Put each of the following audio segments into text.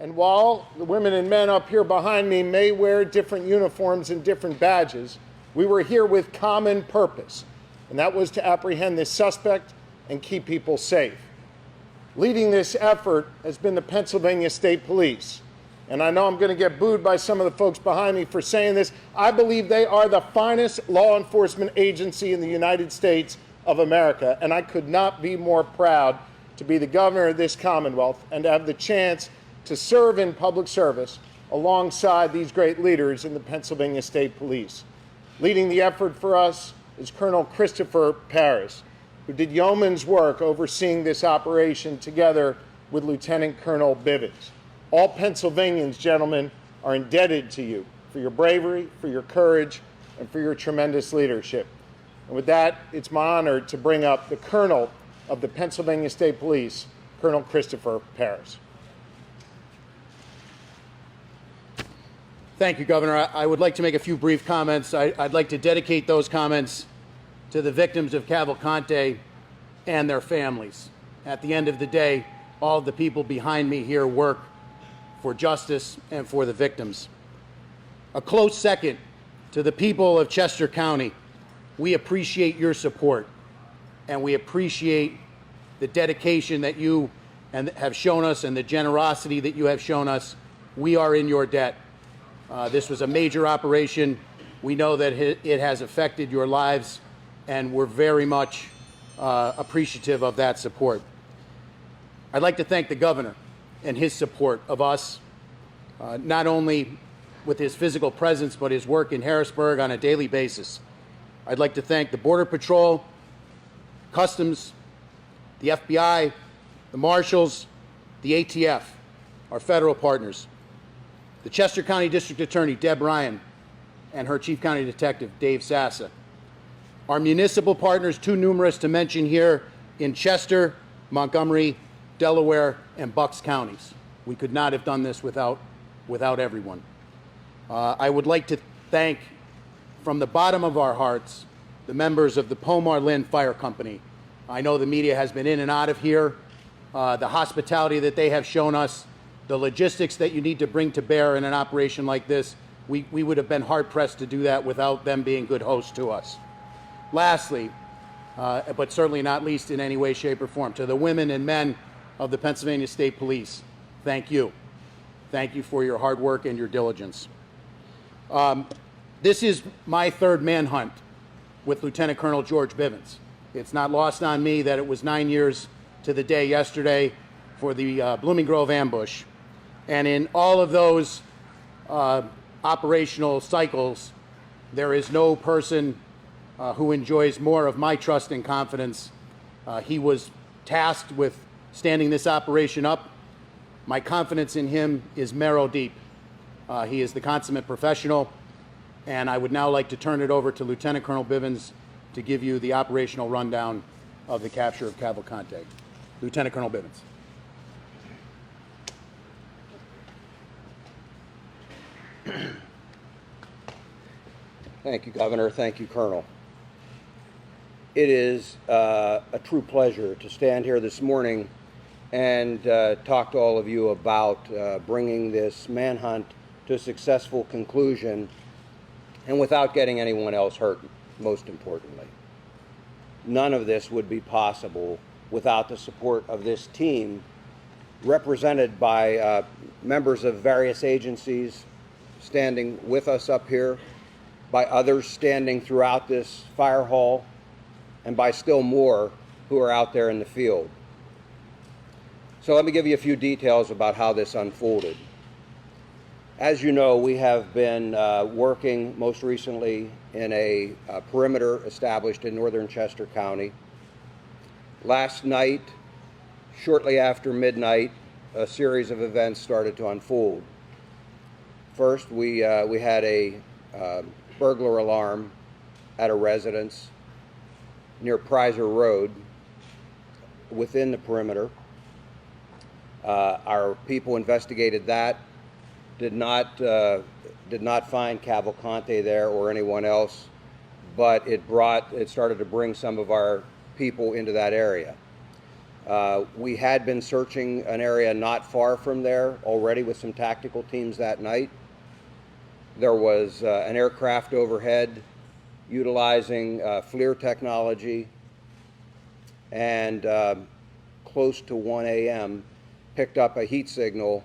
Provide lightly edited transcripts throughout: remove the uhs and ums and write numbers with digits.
And while the women and men up here behind me may wear different uniforms and different badges, we were here with common purpose, and that was to apprehend this suspect and keep people safe. Leading this effort has been the Pennsylvania State Police. And I know I'm going to get booed by some of the folks behind me for saying this. I believe they are the finest law enforcement agency in the United States of America, and I could not be more proud to be the governor of this Commonwealth and to have the chance to serve in public service alongside these great leaders in the Pennsylvania State Police. Leading the effort for us is Colonel Christopher Paris, who did yeoman's work overseeing this operation together with Lieutenant Colonel Bivens. All Pennsylvanians, gentlemen, are indebted to you for your bravery, for your courage, and for your tremendous leadership. And with that, it's my honor to bring up the Colonel of the Pennsylvania State Police, Colonel Christopher Paris. Thank you, Governor. I would like to make a few brief comments. I'd like to dedicate those comments to the victims of Cavalcante and their families. At the end of the day, all of the people behind me here work for justice and for the victims. A close second to the people of Chester County. We appreciate your support, and we appreciate the dedication that you have shown us and the generosity that you have shown us. We are in your debt. This was a major operation. We know that it has affected your lives, and we're very much appreciative of that support. I'd like to thank the governor and his support of us, not only with his physical presence, but his work in Harrisburg on a daily basis. I'd like to thank the Border Patrol, Customs, the FBI, the Marshals, the ATF, our federal partners, the Chester County District Attorney, Deb Ryan, and her Chief County Detective, Dave Sassa. Our municipal partners, too numerous to mention here, in Chester, Montgomery, Delaware, and Bucks counties. We could not have done this without everyone. I would like to thank, from the bottom of our hearts, the members of the Pomar Lynn Fire Company. I know the media has been in and out of here. The hospitality that they have shown us, the logistics that you need to bring to bear in an operation like this, we would have been hard-pressed to do that without them being good hosts to us. Lastly, but certainly not least in any way, shape, or form, to the women and men of the Pennsylvania State Police, thank you. Thank you for your hard work and your diligence. This is my third manhunt with Lieutenant Colonel George Bivens. It's not lost on me that it was 9 years to the day yesterday for the Blooming Grove ambush. And in all of those operational cycles, there is no person who enjoys more of my trust and confidence. He was tasked with standing this operation up. My confidence in him is marrow deep. He is the consummate professional, and I would now like to turn it over to Lieutenant Colonel Bivens to give you the operational rundown of the capture of Cavalcante. Lieutenant Colonel Bivens. Thank you, Governor. Thank you, Colonel. It is a true pleasure to stand here this morning and talk to all of you about bringing this manhunt to a successful conclusion, and without getting anyone else hurt, most importantly. None of this would be possible without the support of this team, represented by members of various agencies standing with us up here, by others standing throughout this fire hall, and by still more who are out there in the field. So let me give you a few details about how this unfolded. As you know, we have been working most recently in a perimeter established in northern Chester County. Last night, shortly after midnight, a series of events started to unfold. First, we had a burglar alarm at a residence near Prizer Road within the perimeter. Our people investigated that, did not find Cavalcante there or anyone else, but it started to bring some of our people into that area. We had been searching an area not far from there already with some tactical teams that night. There was an aircraft overhead utilizing FLIR technology, and close to 1 a.m. picked up a heat signal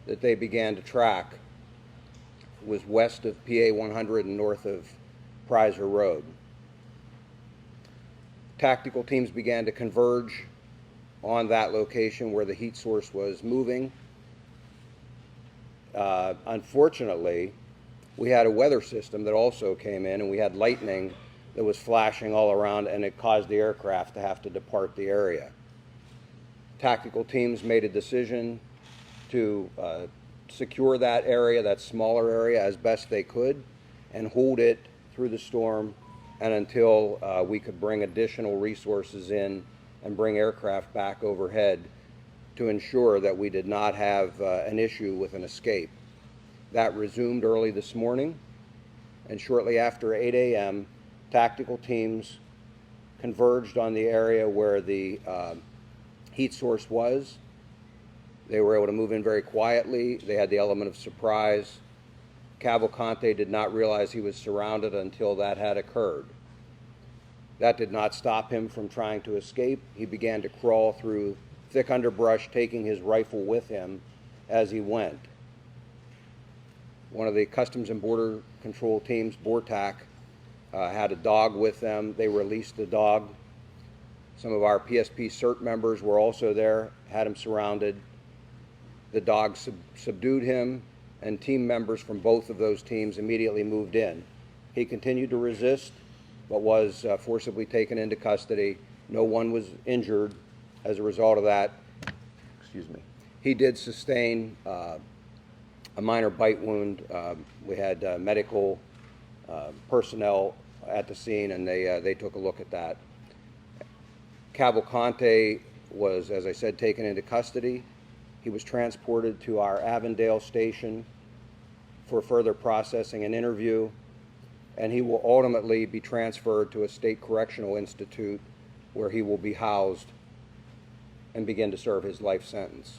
that they began to track. It was west of PA 100 and north of Prizer Road. Tactical teams began to converge on that location where the heat source was moving. Unfortunately, we had a weather system that also came in, and we had lightning that was flashing all around, and it caused the aircraft to have to depart the area. Tactical teams made a decision to secure that area, that smaller area, as best they could, and hold it through the storm and until we could bring additional resources in and bring aircraft back overhead to ensure that we did not have an issue with an escape. That resumed early this morning, and shortly after 8 a.m., tactical teams converged on the area where the heat source was. They were able to move in very quietly. They had the element of surprise. Cavalcante did not realize he was surrounded until that had occurred. That did not stop him from trying to escape. He began to crawl through thick underbrush, taking his rifle with him as he went. One of the Customs and Border Control teams, BORTAC, had a dog with them. They released the dog. Some of our PSP CERT members were also there, had him surrounded. The dog subdued him, and team members from both of those teams immediately moved in. He continued to resist, but was forcibly taken into custody. No one was injured as a result of that. Excuse me. He did sustain a minor bite wound. We had medical personnel at the scene, and they took a look at that. Cavalcante was, as I said, taken into custody. He was transported to our Avondale station for further processing and interview, and he will ultimately be transferred to a state correctional institute where he will be housed and begin to serve his life sentence.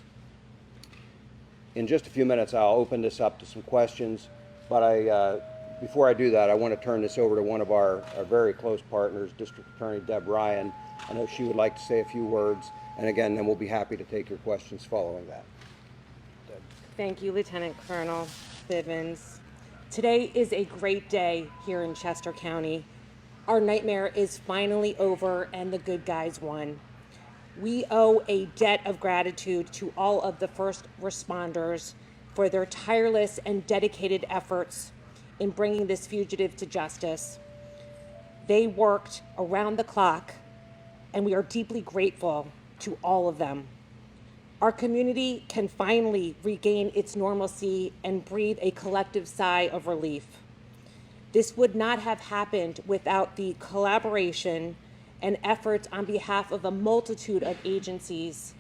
In just a few minutes, I'll open this up to some questions, but before I do that, I want to turn this over to one of our very close partners, District Attorney Deb Ryan. I know she would like to say a few words, and again, then we'll be happy to take your questions following that. Deb. Thank you, Lieutenant Colonel Bivens. Today is a great day here in Chester County. Our nightmare is finally over and the good guys won. We owe a debt of gratitude to all of the first responders for their tireless and dedicated efforts in bringing this fugitive to justice. They worked around the clock, and we are deeply grateful to all of them. Our community can finally regain its normalcy and breathe a collective sigh of relief. This would not have happened without the collaboration and efforts on behalf of a multitude of agencies.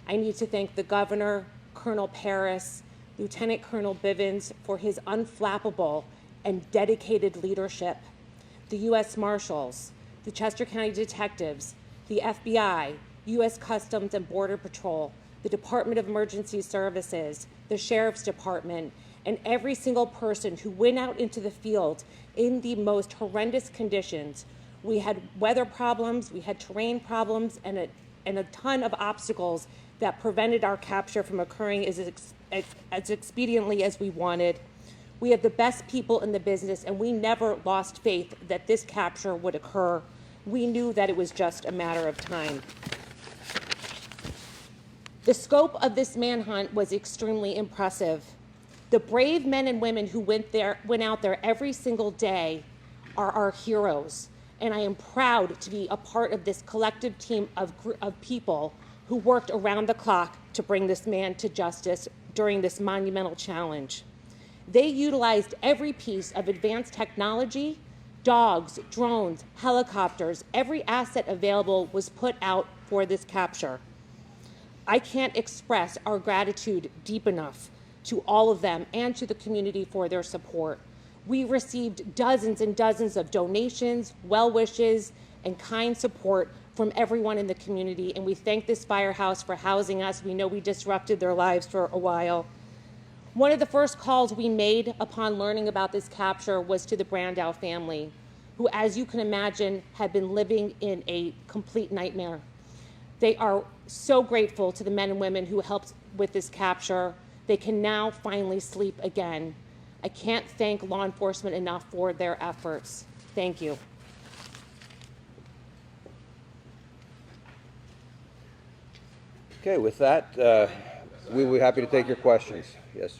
I need to thank the Governor, Colonel Paris, Lieutenant Colonel Bivens for his unflappable and dedicated leadership, the U.S. Marshals, the Chester County Detectives, the FBI, U.S. Customs and Border Patrol, the Department of Emergency Services, the Sheriff's Department, and every single person who went out into the field in the most horrendous conditions. We had weather problems, we had terrain problems, and a ton of obstacles that prevented our capture from occurring as expediently as we wanted. We have the best people in the business, and we never lost faith that this capture would occur. We knew that it was just a matter of time. The scope of this manhunt was extremely impressive. The brave men and women who went out there every single day are our heroes, and I am proud to be a part of this collective team of people who worked around the clock to bring this man to justice during this monumental challenge. They utilized every piece of advanced technology, dogs, drones, helicopters, every asset available was put out for this capture. I can't express our gratitude deep enough to all of them and to the community for their support. We received dozens and dozens of donations, well wishes, and kind support from everyone in the community, and we thank this firehouse for housing us. We know we disrupted their lives for a while. One of the first calls we made upon learning about this capture was to the Brandow family, who, as you can imagine, had been living in a complete nightmare. They are so grateful to the men and women who helped with this capture. They can now finally sleep again. I can't thank law enforcement enough for their efforts. Thank you. Okay, with that, we will be happy to take your questions. Yes.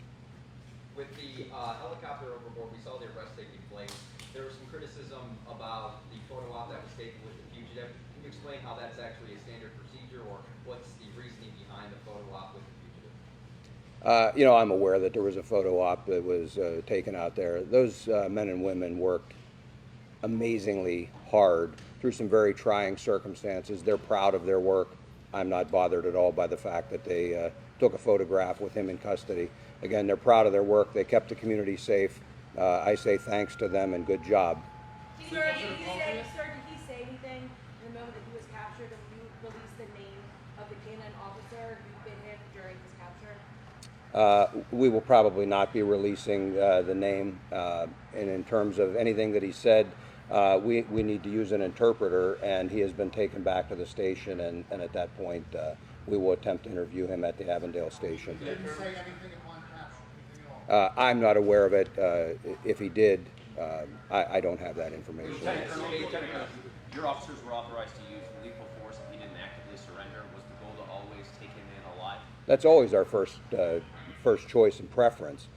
With the helicopter overboard, we saw the arrest taking place. There was some criticism about the photo op that was taken with the fugitive. Can you explain how that's actually a standard procedure, or what's the reasoning behind the photo op with the fugitive? You know, I'm aware that there was a photo op that was taken out there. Those men and women worked amazingly hard through some very trying circumstances. They're proud of their work. I'm not bothered at all by the fact that they took a photograph with him in custody. Again, they're proud of their work. They kept the community safe. I say thanks to them and good job. Sir, did he say anything in the moment that he was captured, and you released the name of the canine officer who bit him during his capture? We will probably not be releasing the name. And in terms of anything that he said, we need to use an interpreter, and he has been taken back to the station, and at that point we will attempt to interview him at the Avondale station. Didn't say anything upon capture, anything at all? I'm not aware of it. If he did, I don't have that information. Your officers were authorized to use lethal force if he didn't actively surrender. Was the goal to always take him in alive? That's always our first choice and preference.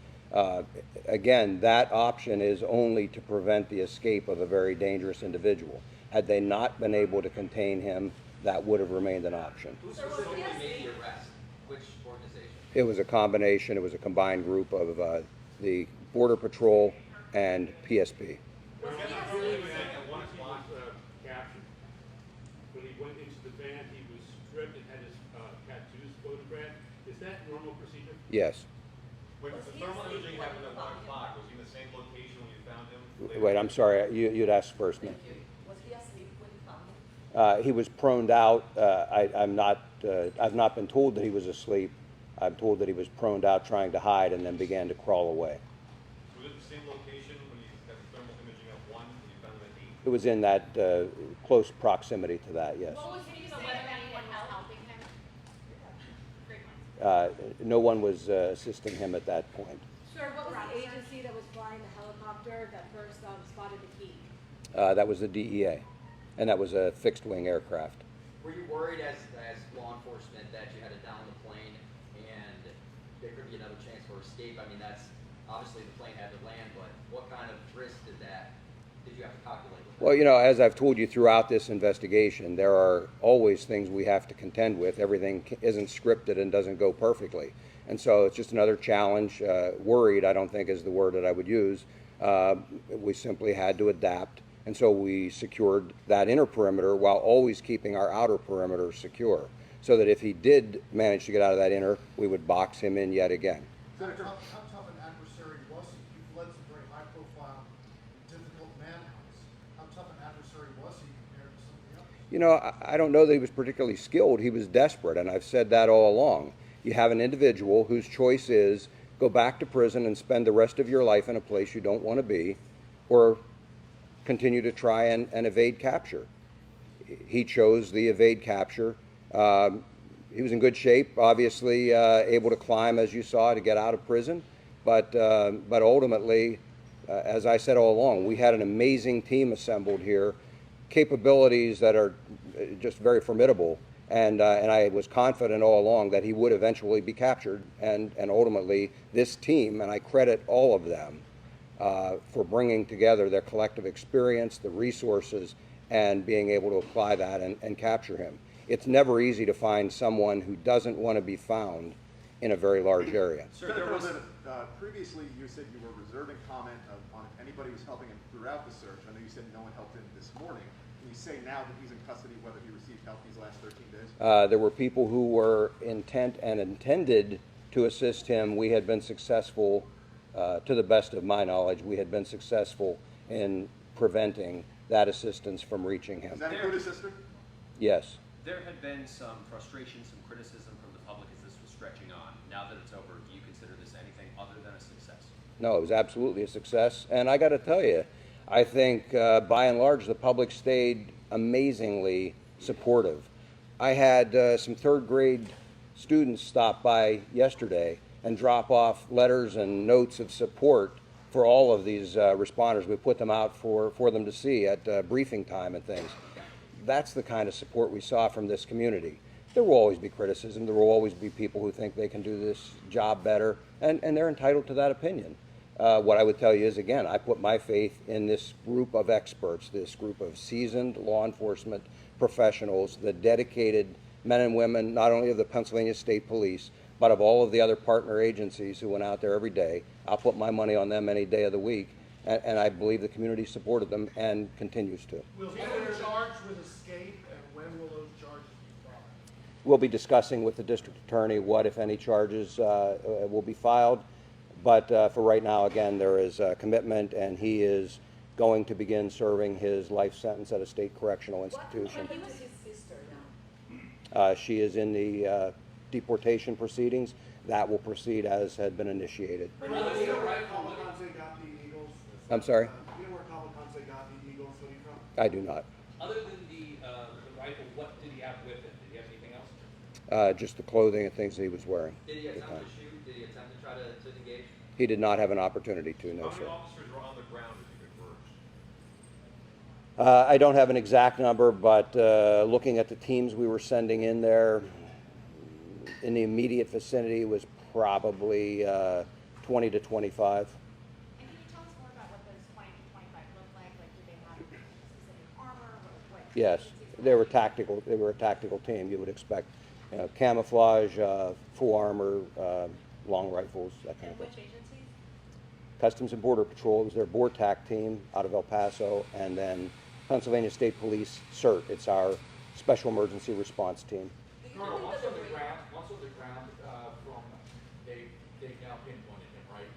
Again, that option is only to prevent the escape of a very dangerous individual. Had they not been able to contain him, that would have remained an option. Who specifically made the arrest? Which organization? It was a combination, it was a combined group of the Border Patrol and PSP. When he went into the van, he was stripped and had his tattoos photographed. Is that normal procedure? Yes. When the thermal imaging happened at 1 o'clock, was he in the same location when you found him? Wait, I'm sorry, you'd asked first, man. Was he asleep when you found him? He was proned out. I've not been told that he was asleep. I'm told that he was proned out trying to hide and then began to crawl away. Was it the same location when you had the thermal imaging at 1 and you found him at 8? It was in that close proximity to that, yes. What was he saying whether anyone was helping him? No one was assisting him at that point. Sir, what was the agency that was flying the helicopter that first spotted the key? That was the DEA, and that was a fixed-wing aircraft. Were you worried as law enforcement that you had to down the plane and there could be another chance for escape? I mean, that's obviously the plane had to land, but what kind of risk did you have to calculate with that? Well, you know, as I've told you throughout this investigation, there are always things we have to contend with. Everything isn't scripted and doesn't go perfectly. And so it's just another challenge. Worried, I don't think, is the word that I would use. We simply had to adapt. And so we secured that inner perimeter while always keeping our outer perimeter secure, so that if he did manage to get out of that inner, we would box him in yet again. Senator, how tough an adversary was he? You've led some very high-profile, difficult manhunts. How tough an adversary was he compared to somebody else? You know, I don't know that he was particularly skilled. He was desperate, and I've said that all along. You have an individual whose choice is go back to prison and spend the rest of your life in a place you don't want to be, or continue to try and evade capture. He chose the evade capture. He was in good shape, obviously able to climb, as you saw, to get out of prison. But ultimately, as I said all along, we had an amazing team assembled here, capabilities that are just very formidable. And I was confident all along that he would eventually be captured. And ultimately, this team, and I credit all of them, for bringing together their collective experience, the resources, and being able to apply that and capture him. It's never easy to find someone who doesn't want to be found in a very large area. Previously, you said you were reserving comment on if anybody was helping him throughout the search. I know you said no one helped him this morning. Can you say now that he's in custody whether he received help these last 13 days? There were people who were intent and intended to assist him. We had been successful. To the best of my knowledge, we had been successful in preventing that assistance from reaching him. Does that include his sister? Yes. There had been some frustration, some criticism from the public as this was stretching on. Now that it's over, do you consider this anything other than a success? No, it was absolutely a success. And I got to tell you, I think by and large the public stayed amazingly supportive. I had some third grade students stop by yesterday and drop off letters and notes of support for all of these responders. We put them out for them to see at briefing time and things. That's the kind of support we saw from this community. There will always be criticism. There will always be people who think they can do this job better, and they're entitled to that opinion. What I would tell you is, again, I put my faith in this group of experts, this group of seasoned law enforcement professionals, the dedicated men and women, not only of the Pennsylvania State Police, but of all of the other partner agencies who went out there every day. I'll put my money on them any day of the week, and I believe the community supported them and continues to. Will anyone charged with escape, and when will those charges be filed? We'll be discussing with the district attorney what, if any, charges will be filed. But for right now, again, there is a commitment, and he is going to begin serving his life sentence at a state correctional institution. What was his sister now? She is in the deportation proceedings. That will proceed as had been initiated. You know where Cavalcante got the Eagles? I'm sorry? You know where Cavalcante got the Eagles hoodie from? I do not. Other than the rifle, what did he have with him? Did he have anything else? Just the clothing and things that he was wearing. Did he at the attempt time. to shoot? Did he attempt to try to engage? He did not have an opportunity to, no, How sir. many officers were on the ground as you converged? I don't have an exact number, but looking at the teams we were sending in there, in the immediate vicinity was probably 20 to 25. And can you tell us more about what those 20 to 25 look like? Like, do they have specific armor? What Yes, they were tactical. They were a tactical team. You would expect, camouflage, full armor, long rifles, that kind of thing. Which agencies? Customs and Border Patrol was their BORTAC team out of El Paso, and then Pennsylvania State Police CERT. It's our Special Emergency Response Team. Colonel, once on the ground, from they've now pinpointed him, right?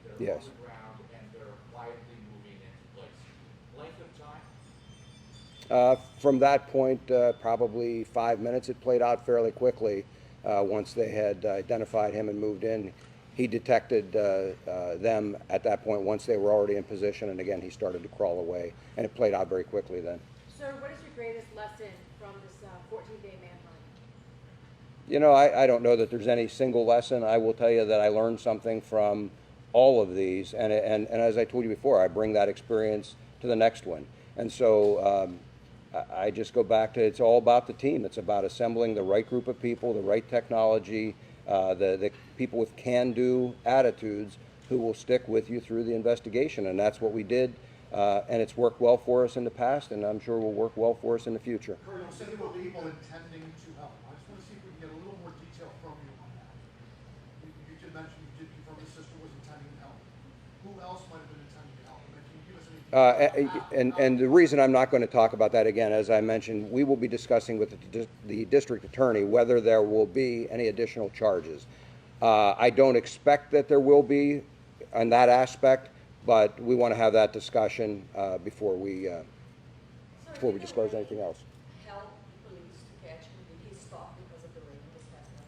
They're Yes. on the ground and they're quietly moving into place. Length of time? From that point, probably 5 minutes. It played out fairly quickly once they had identified him and moved in. He detected them at that point once they were already in position, and again, he started to crawl away, and it played out very quickly then. Sir, what is your greatest lesson from this 14-day manhunt? You know, I don't know that there's any single lesson. I will tell you that I learned something from all of these, and as I told you before, I bring that experience to the next one. And so I just go back to, it's all about the team. It's about assembling the right group of people, the right technology, the people with can-do attitudes who will stick with you through the investigation, and that's what we did. And it's worked well for us in the past, and I'm sure will work well for us in the future. Colonel, said there were people intending to help. I just want to see if we can get a little more detail from you on that. You did mention, you did confirm his sister was intending to help. Who else might have been intending to help? And can you give us any details? And the reason I'm not going to talk about that again, as I mentioned, we will be discussing with the district attorney whether there will be any additional charges. I don't expect that there will be on that aspect, but we want to have that discussion before we disclose anything else. Help police to catch him? Did he stop because of the rain this past night?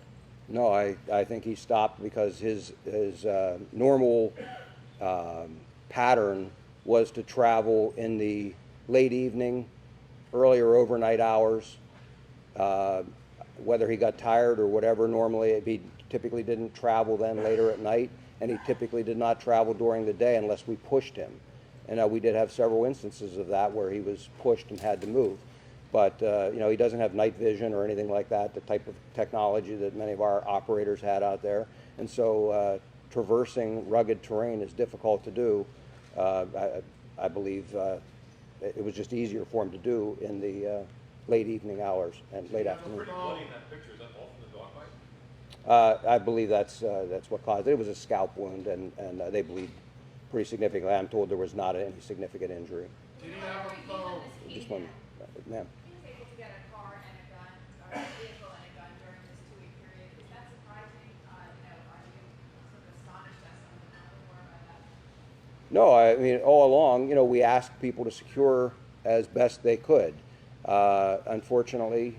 No, I think he stopped because his normal pattern was to travel in the late evening, earlier overnight hours. Whether he got tired or whatever, normally he typically didn't travel then later at night, and he typically did not travel during the day unless we pushed him. And we did have several instances of that where he was pushed and had to move. But he doesn't have night vision or anything like that, the type of technology that many of our operators had out there. And so traversing rugged terrain is difficult to do. I believe it was just easier for him to do in the late evening hours and late afternoon. Pretty bloody in that picture. Is that all from the dog bite? I believe that's what caused it. It was a scalp wound, and they bleed pretty significantly. I'm told there was not any significant injury. Did he have a phone? Just one, ma'am. He was able to get a car and a gun, or a vehicle and a gun during this 2-week period. Is that surprising? Are you sort of astonished as something happened more about that? No, I mean, all along, we asked people to secure as best they could. Unfortunately,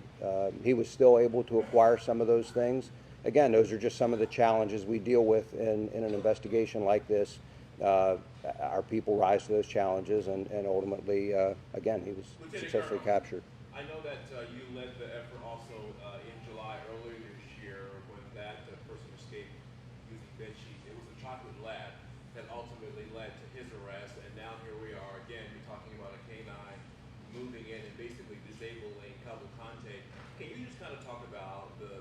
he was still able to acquire some of those things. Again, those are just some of the challenges we deal with in an investigation like this. Our people rise to those challenges, and ultimately, again, he was successfully captured. I know that you led the effort also in July earlier this year when that person escaped using bed sheets. It was a chocolate lab that ultimately led to his arrest, and now here we are again. You're talking about a canine moving in and basically disabling Cavalcante. Can you just kind of talk about the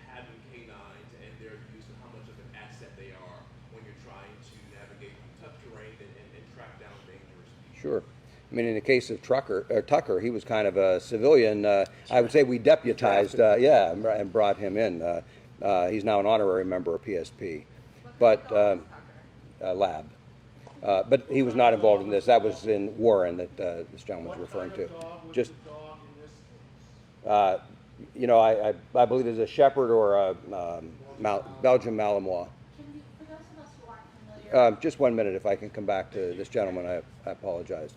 having canines and their use and how much of an asset they are when you're trying to navigate tough terrain and track down dangerous people? Sure. I mean, in the case of Tucker, he was kind of a civilian. I would say we deputized, and brought him in. He's now an honorary member of PSP, but lab. But he was not involved in this. That was in Warren that this gentleman was referring to. Just, you know, I believe it's a Shepherd or a Belgian Malinois. For those of us who aren't familiar, Just 1 minute, if I can come back to this gentleman, I apologize.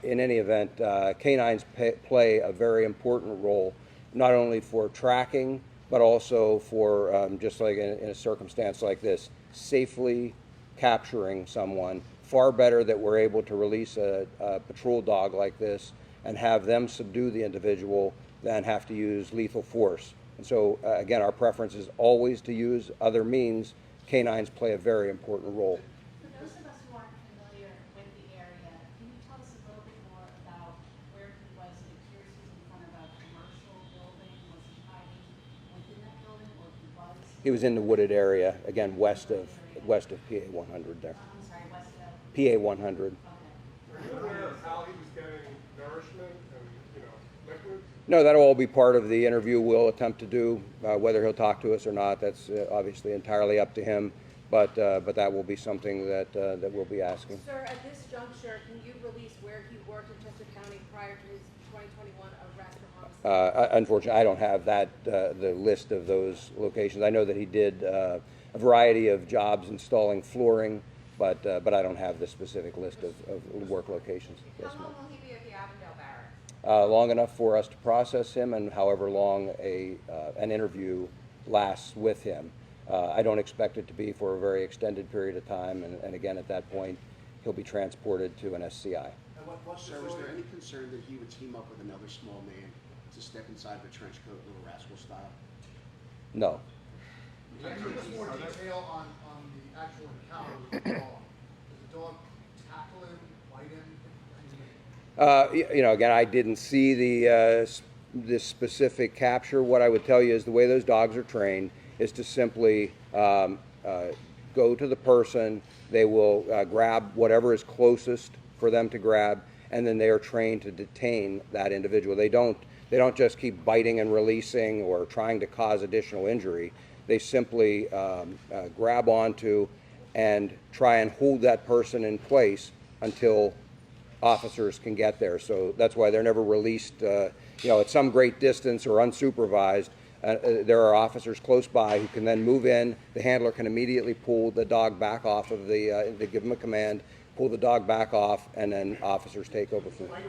In any event, canines play a very important role, not only for tracking, but also for, just like in a circumstance like this, safely capturing someone. Far better that we're able to release a patrol dog like this and have them subdue the individual than have to use lethal force. And so, again, our preference is always to use other means. Canines play a very important role. for those of us who aren't familiar with the area, can you tell us a little bit more about where he was? It appears he's in front of a commercial building. Was he hiding within that building, or he was? He was in the wooded area, again, west of PA 100 there. I'm sorry, west of. PA 100. Okay. Are you aware of how he was getting nourishment and, liquids? No, that'll all be part of the interview we'll attempt to do. Whether he'll talk to us or not, that's obviously entirely up to him. But that will be something that we'll be asking. Sir, at this juncture, can you release where he worked in Chester County prior to his 2021 arrest for homicide? Unfortunately, I don't have that the list of those locations. I know that he did a variety of jobs installing flooring, but I don't have the specific list of work locations. Yes, How ma'am. long will he be at the Avondale Barracks? Long enough for us to process him, and however long an interview lasts with him. I don't expect it to be for a very extended period of time, and again, at that point, he'll be transported to an SCI. Sir, was there any concern that he would team up with another small man to step inside of a trench coat, Little Rascal style? No. Can you give us more detail on the actual encounter with the dog? Did the dog tackle him, bite him? Again, I didn't see this specific capture. What I would tell you is the way those dogs are trained is to simply go to the person. They will grab whatever is closest for them to grab, and then they are trained to detain that individual. They don't just keep biting and releasing or trying to cause additional injury. They simply grab onto and try and hold that person in place until officers can get there. So that's why they're never released, at some great distance or unsupervised. There are officers close by who can then move in. The handler can immediately pull the dog back off of they give them a command, pull the dog back off, and then officers take over from there.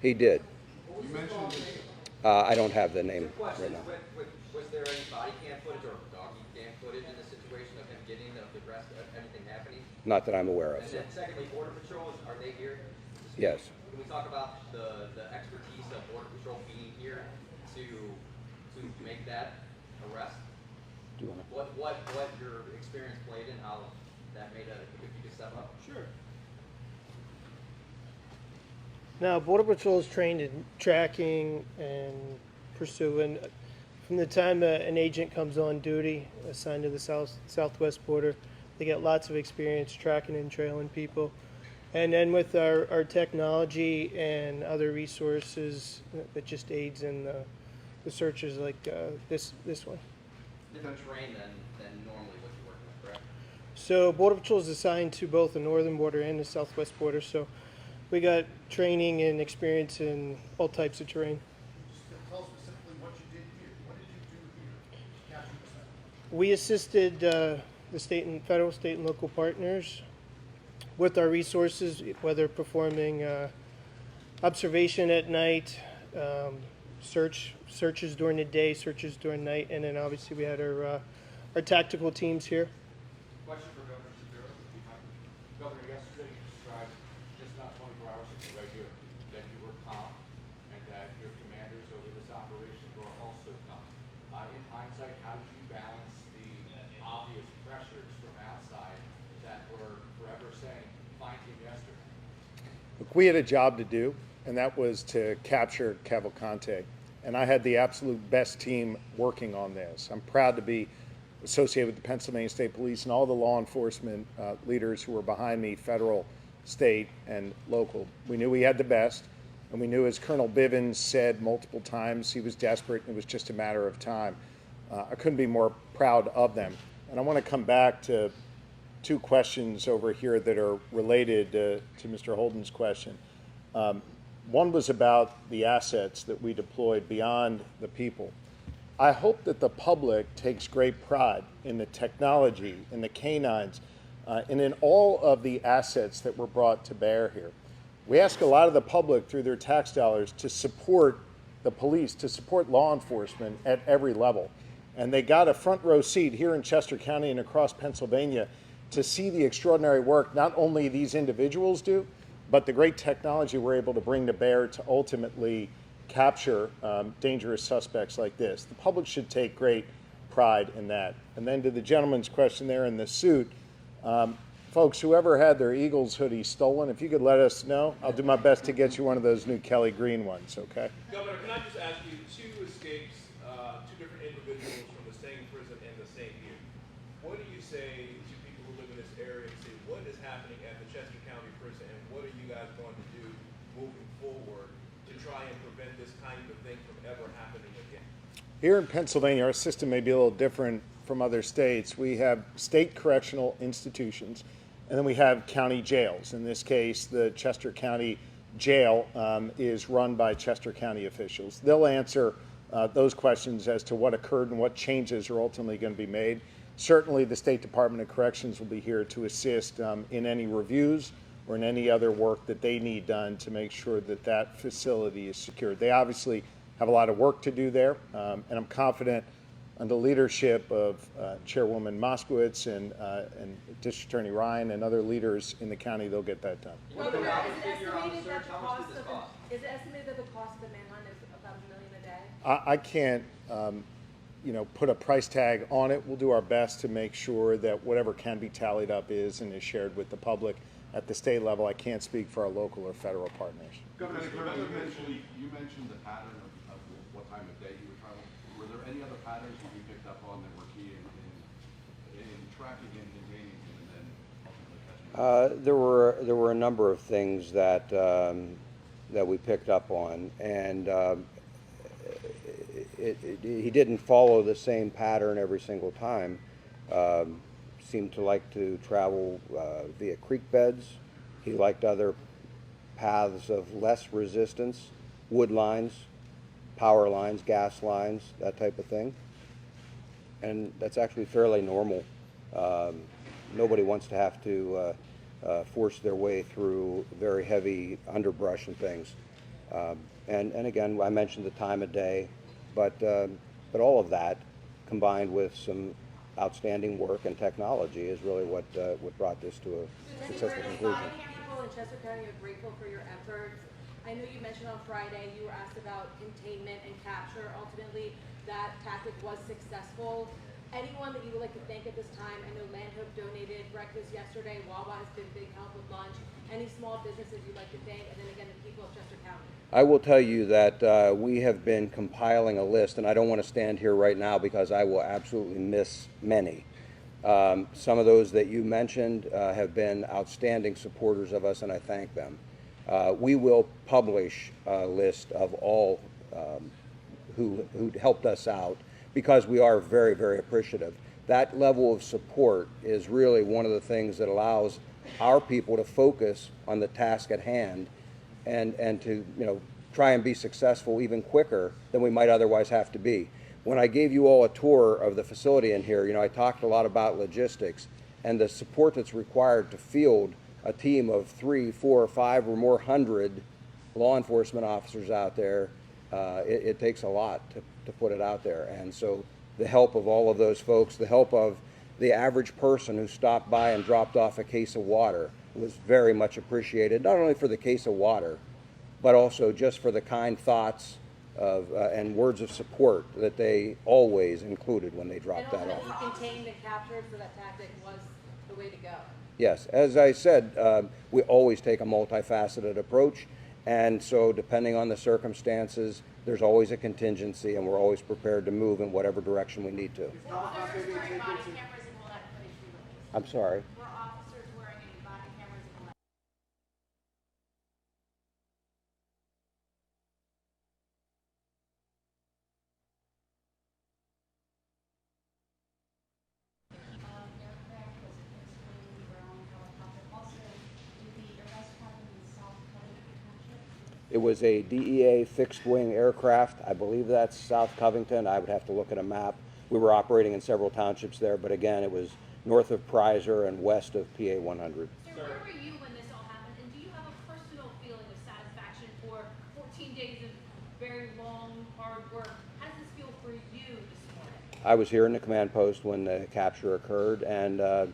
He did. I don't have the name right now. Was there any body cam footage or doggy cam footage in the situation of him getting the arrest, anything happening? Not that I'm aware of. And then secondly, Border Patrol, are they here? Yes. Can we talk about the expertise of Border Patrol being here to make that arrest? Do you want to? What your experience played in, how that made if you could step up? Sure. Now, Border Patrol is trained in tracking and pursuing. From the time an agent comes on duty, assigned to the southwest border, they get lots of experience tracking and trailing people. And then with our technology and other resources, that just aids in the searches like this one. Different terrain than normally what you're working with, correct? So Border Patrol is assigned to both the northern border and the southwest border. So we got training and experience in all types of terrain. Just tell us specifically what you did here. What did you do here to capture this man? We assisted the state and local partners with our resources, whether performing observation at night, searches during the day, searches during night, and then obviously we had our tactical teams here. Question for Governor Shapiro. Governor, yesterday you described just not 24 hours ago right here that you were calm and that your commanders over this operation were also calm. In hindsight, how did you balance the obvious pressures from outside that were forever saying, fine team yesterday? Look, we had a job to do, and that was to capture Cavalcante. And I had the absolute best team working on this. I'm proud to be associated with the Pennsylvania State Police and all the law enforcement leaders who were behind me, federal, state, and local. We knew we had the best, and we knew, as Colonel Bivens said multiple times, he was desperate, and it was just a matter of time. I couldn't be more proud of them. And I want to come back to two questions over here that are related to Mr. Holden's question. One was about the assets that we deployed beyond the people. I hope that the public takes great pride in the technology, in the canines, and in all of the assets that were brought to bear here. We ask a lot of the public through their tax dollars to support the police, to support law enforcement at every level. And they got a front row seat here in Chester County and across Pennsylvania to see the extraordinary work not only these individuals do, but the great technology we're able to bring to bear to ultimately capture dangerous suspects like this. The public should take great pride in that. And then to the gentleman's question there in the suit, folks, whoever had their Eagles hoodie stolen, if you could let us know, I'll do my best to get you one of those new Kelly Green ones, okay? Governor, can I just ask you, two escapes, two different individuals from the same prison in the same year. What do you say to people who live in this area and say, what is happening at the Chester County Prison, and what are you guys going to do moving forward to try and prevent this kind of thing from ever happening again? Here in Pennsylvania, our system may be a little different from other states. We have state correctional institutions, and then we have county jails. In this case, the Chester County Jail is run by Chester County officials. They'll answer those questions as to what occurred and what changes are ultimately going to be made. Certainly, the State Department of Corrections will be here to assist in any reviews or in any other work that they need done to make sure that that facility is secured. They obviously have a lot of work to do there, and I'm confident under the leadership of Chairwoman Moskowitz and District Attorney Ryan and other leaders in the county, they'll get that done. Is it estimated that the cost of the manhunt is about $1 million a day? I can't put a price tag on it. We'll do our best to make sure that whatever can be tallied up is and is shared with the public. At the state level, I can't speak for our local or federal partners. Governor, you mentioned the pattern of what time of day you were traveling. Were there any other patterns that you picked up on that were key in tracking and containing him and then ultimately catching him? There were a number of things that that we picked up on, and he didn't follow the same pattern every single time. Seemed to like to travel via creek beds. He liked other paths of less resistance, wood lines, power lines, gas lines, that type of thing. And that's actually fairly normal. Nobody wants to have to force their way through very heavy underbrush and things. And again, I mentioned the time of day, but all of that combined with some outstanding work and technology is really what brought this to a successful conclusion. People in Chester County are grateful for your efforts. I know you mentioned on Friday you were asked about containment and capture. Ultimately, that tactic was successful. Anyone that you would like to thank at this time? I know Landhope donated breakfast yesterday. Wawa has been big help with lunch. Any small businesses you'd like to thank? And then again, the people of Chester County. I will tell you that we have been compiling a list, and I don't want to stand here right now because I will absolutely miss many. Some of those that you mentioned have been outstanding supporters of us, and I thank them. We will publish a list of all who helped us out because we are very, very appreciative. That level of support is really one of the things that allows our people to focus on the task at hand and to try and be successful even quicker than we might otherwise have to be. When I gave you all a tour of the facility in here, I talked a lot about logistics and the support that's required to field a team of 3, 4, 5 or more hundred law enforcement officers out there. It takes a lot to put it out there. And so the help of all of those folks, the help of the average person who stopped by and dropped off a case of water was very much appreciated, not only for the case of water, but also just for the kind thoughts of, and words of support that they always included when they dropped that off. Contained and captured, so that tactic was the way to go. Yes, as I said, we always take a multifaceted approach, and so depending on the circumstances, there's always a contingency, and we're always prepared to move in whatever direction we need to. I'm sorry. Were officers wearing any body cameras in the aircraft? Was it fixed-wing, drone, helicopter? Also, did the arrest happen in South Covington Township? It was a DEA fixed-wing aircraft. I believe that's South Covington. I would have to look at a map. We were operating in several townships there, but again, it was north of Prizer and west of PA 100. Sir, where were you when this all happened? And do you have a personal feeling of satisfaction for 14 days of very long, hard work? How does this feel for you this morning? I was here in the command post when the capture occurred, and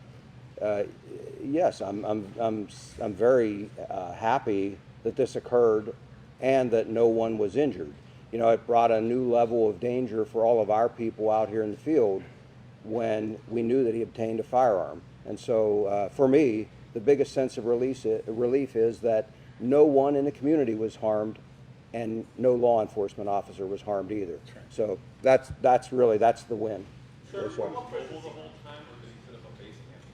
yes, I'm very happy that this occurred and that no one was injured. You know, it brought a new level of danger for all of our people out here in the field when we knew that he obtained a firearm. And so for me, the biggest sense of relief is that no one in the community was harmed and no law enforcement officer was harmed either. So that's the win. Sir, were you mobile the whole time, or did he set up a base camp?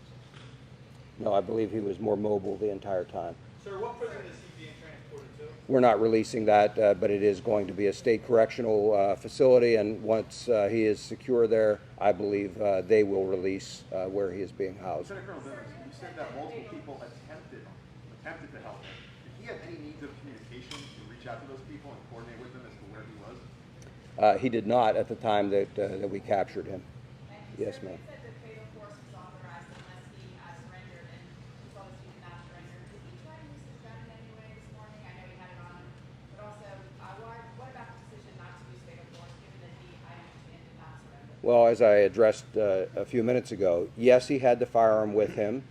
No, I believe he was more mobile the entire time. Sir, what prison is he being transported to? We're not releasing that, but it is going to be a state correctional facility, and once he is secure there, I believe they will release where he is being housed. Lieutenant Colonel Dennis, you said that multiple people attempted to help him. Did he have any needs of communication to reach out to those people and coordinate with them as to where he was? He did not at the time that we captured him. Yes, ma'am. Well, as I addressed a few minutes ago, yes, he had the firearm with him.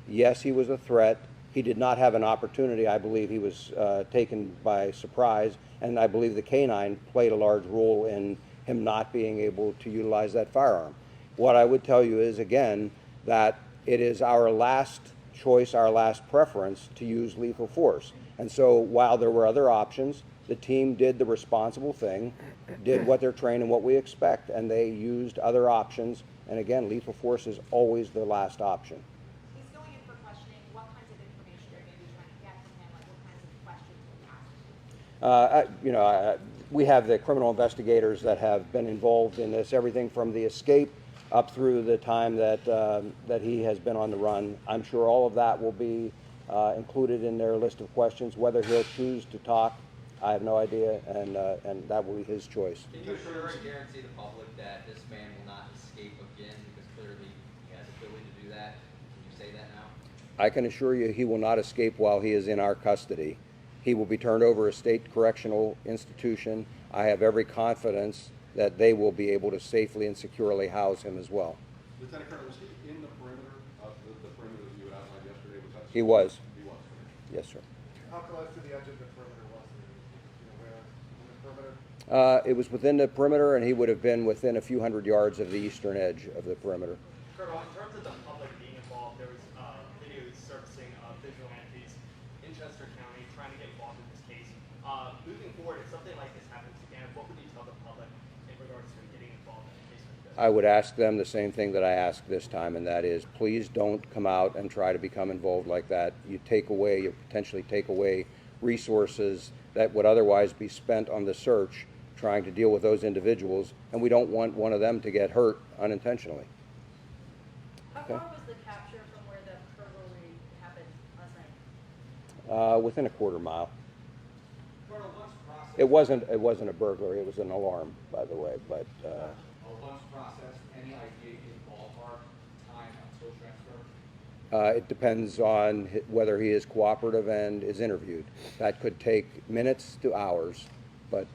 Yes, he was a threat. He did not have an opportunity. I believe he was taken by surprise, and I believe the canine played a large role in him not being able to utilize that firearm. What I would tell you is, again, that it is our last choice, our last preference to use lethal force. And so while there were other options, the team did the responsible thing, did what they're trained and what we expect, and they used other options. And again, lethal force is always the last option. He's going in for questioning. What kinds of information are you trying to get from him? Like what kinds of questions will you ask? We have the criminal investigators that have been involved in this, everything from the escape up through the time that that he has been on the run. I'm sure all of that will be included in their list of questions. Whether he'll choose to talk, I have no idea, and that will be his choice. Can you assure and guarantee the public that this man will not escape again, because clearly he has the ability to do that? Can you say that now? I can assure you he will not escape while he is in our custody. He will be turned over to a state correctional institution. I have every confidence that they will be able to safely and securely house him as well. Lieutenant Colonel, was he in the perimeter of the perimeter that you had outlined yesterday? Was that He was. He was. Yes, sir. How close to the edge of the perimeter was he? You know, where in the perimeter? It was within the perimeter, and he would have been within a few hundred yards of the eastern edge of the perimeter. Colonel, in terms of the public being involved, there was videos surfacing of vigilantes in Chester County trying to get involved in this case. Moving forward, if something like this happens again, what would you tell the public in regards to getting involved in a case like this? I would ask them the same thing that I asked this time, and that is, please don't come out and try to become involved like that. You potentially take away resources that would otherwise be spent on the search trying to deal with those individuals, and we don't want one of them to get hurt unintentionally. How Okay. far was the capture from where the burglary happened last night? Within a quarter mile. Colonel, once processed, It wasn't a burglary, it was an alarm, by the way, but once processed, any idea in ballpark time until transfer? It depends on whether he is cooperative and is interviewed. That could take minutes to hours, but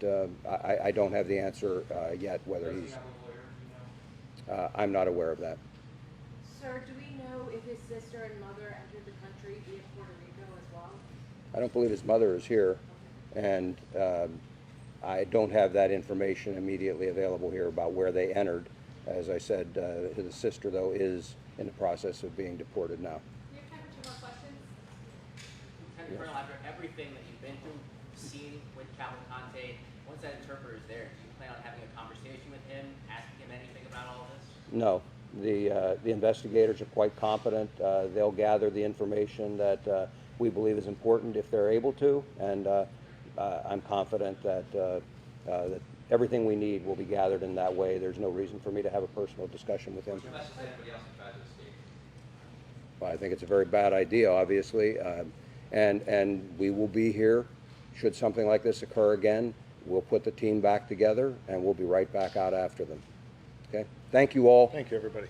I don't have the answer yet whether Does he he's. have a lawyer, do you know? I'm not aware of that. Sir, do we know if his sister and mother entered the country via Puerto Rico as well? I don't believe his mother is here, and I don't have that information immediately available here about where they entered. As I said, his sister, though, is in the process of being deported now. We have time for 2 more questions. Lieutenant Colonel, after everything that you've been through, seen with Cavalcante, once that interpreter is there, do you plan on having a conversation with him, asking him anything about all this? No, the investigators are quite competent. They'll gather the information that we believe is important if they're able to, and I'm confident that everything we need will be gathered in that way. There's no reason for me to have a personal discussion with him. What's your message to anybody else who tried to escape? Well, I think it's a very bad idea, obviously, and we will be here should something like this occur again. We'll put the team back together, and we'll be right back out after them. Okay? Thank you all. Thank you, everybody.